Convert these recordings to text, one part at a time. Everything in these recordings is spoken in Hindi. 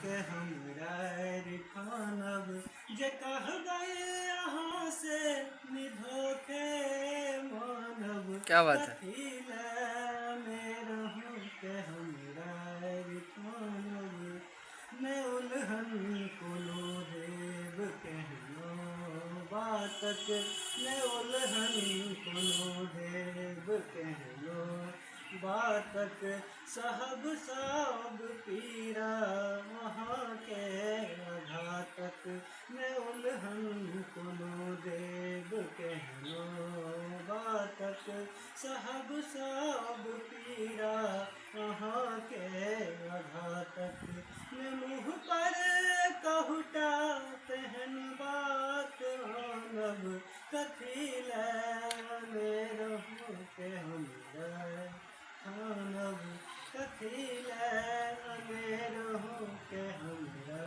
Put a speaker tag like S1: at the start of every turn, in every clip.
S1: के हमरा रिखानब जे कह गए यहाँ से निधोखे मानब।
S2: क्या बात है।
S1: कथी मेरा के हमरा रिखानब मैं उल्हन कोनो देव कहनो बातक मैं उल्हन कोनो देव कहनो बातक सहब सब पीरा वहाँ के आघातक मैं उल्हन कोनो देव कहनो बातक सहब सब पीरा वहाँ के आघातक मैं मुँह पर कहुटा पहन बात आनब कथी मेरा के हमरा खानब कथी मेरा के हमरा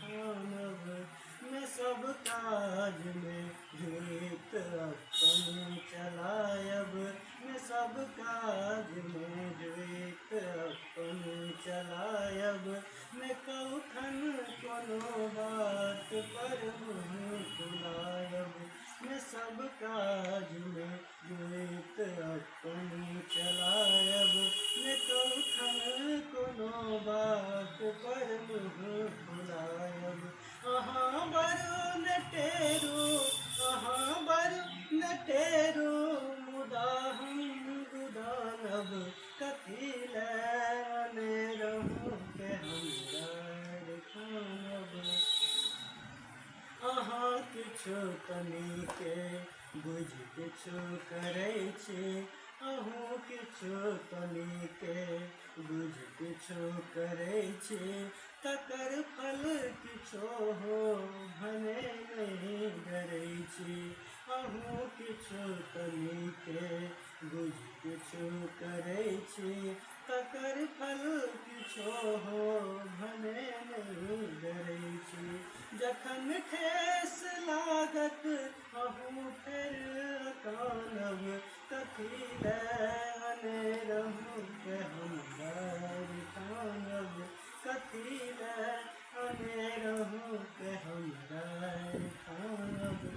S1: खानब मैं सब काज में जीत अपन चलायब मैं सब काज में जीत अपन चलायब मैं कौखन कोनो बात पर मुँह फुलायब मैं सब काज में जीत अपन चलायब मैं कौखन कोनो बात पर मुँह फुलायब। अहाँ बरु नटेरू अहाँ बरु नटेरू मुदा हम गुदानब कथी रहूँ के हमरा खानब। अहाँ किछु तनिके बुझ किछु करै छी अहूँ किछु तनिके बुझ किछु करै छी तकर फल किछो हो भने नहीं डरै छी। अहूँ किछु तनिके बुझ किछु करै छी तकर फल किछो हो भने नहीं डरै छी। जखन ठेस लागत अहूँ फेर कानब कथी रहूँ के हमरा खानब कथी रहूँ के हमरा खानब।